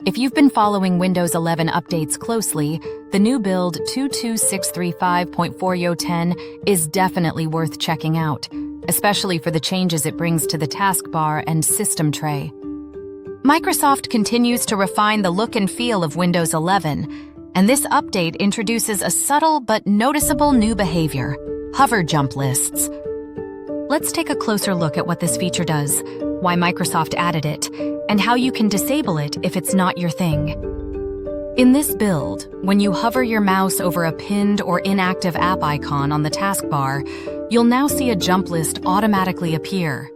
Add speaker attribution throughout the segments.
Speaker 1: If you've been following Windows 11 updates closely, the new build 22635.4010 is definitely worth checking out, especially for the changes it brings to the taskbar and system tray. Microsoft continues to refine the look and feel of Windows 11, and this update introduces a subtle but noticeable new behavior: hover jump lists. Let's take a closer look at what this feature does, why Microsoft added it, and how you can disable it if it's not your thing. In this build, when you hover your mouse over a pinned or inactive app icon on the taskbar, you'll now see a jump list automatically appear.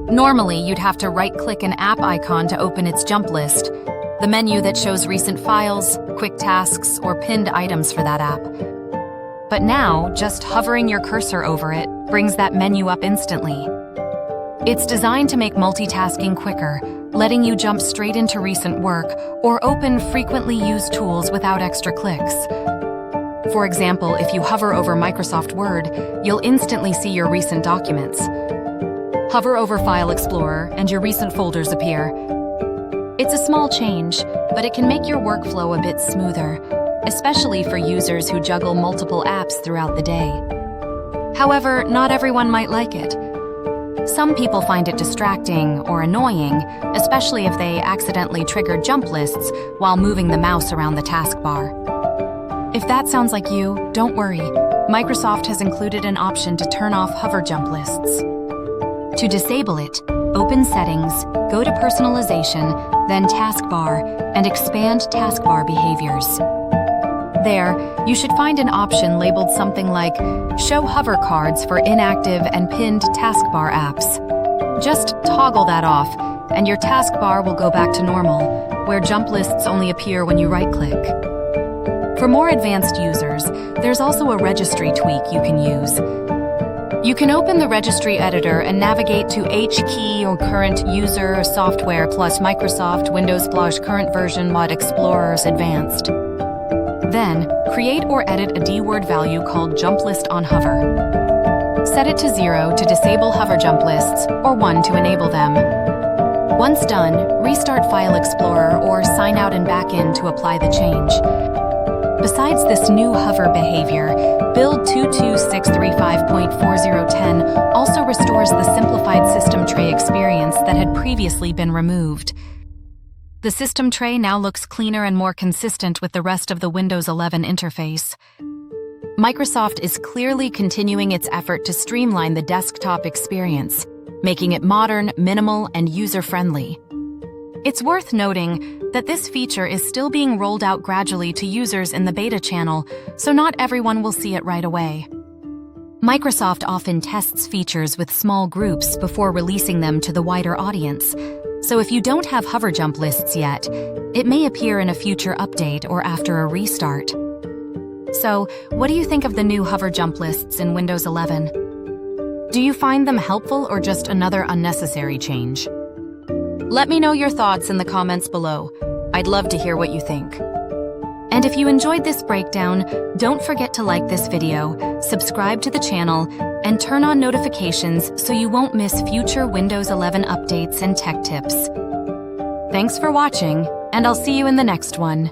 Speaker 1: Normally, you'd have to right-click an app icon to open its jump list, the menu that shows recent files, quick tasks, or pinned items for that app. But now, just hovering your cursor over it brings that menu up instantly. It's designed to make multitasking quicker, letting you jump straight into recent work or open frequently used tools without extra clicks. For example, if you hover over Microsoft Word, you'll instantly see your recent documents. Hover over File Explorer and your recent folders appear. It's a small change, but it can make your workflow a bit smoother, especially for users who juggle multiple apps throughout the day. However, not everyone might like it. Some people find it distracting or annoying, especially if they accidentally trigger jump lists while moving the mouse around the taskbar. If that sounds like you, don't worry. Microsoft has included an option to turn off hover jump lists. To disable it, open Settings, go to Personalization, then Taskbar, and expand Taskbar Behaviors. There, you should find an option labeled something like Show Hover Cards for Inactive and Pinned Taskbar Apps. Just toggle that off, and your taskbar will go back to normal, where jump lists only appear when you right-click. For more advanced users, there's also a registry tweak you can use. You can open the registry editor and navigate to HKey or Current User Software plus Microsoft Windows Current Version Mod Explorers Advanced. Then, create or edit a D-word value called Jump List on Hover. Set it to 0 to disable hover jump lists, or 1 to enable them. Once done, restart File Explorer or sign out and back in to apply the change. Besides this new hover behavior, Build 22635.4010 also restores the simplified system tray experience that had previously been removed. The system tray now looks cleaner and more consistent with the rest of the Windows 11 interface. Microsoft is clearly continuing its effort to streamline the desktop experience, making it modern, minimal, and user-friendly. It's worth noting that this feature is still being rolled out gradually to users in the beta channel, so not everyone will see it right away. Microsoft often tests features with small groups before releasing them to the wider audience. So if you don't have hover jump lists yet, it may appear in a future update or after a restart. So, what do you think of the new hover jump lists in Windows 11? Do you find them helpful or just another unnecessary change? Let me know your thoughts in the comments below. I'd love to hear what you think. And if you enjoyed this breakdown, don't forget to like this video, subscribe to the channel, and turn on notifications so you won't miss future Windows 11 updates and tech tips. Thanks for watching, and I'll see you in the next one.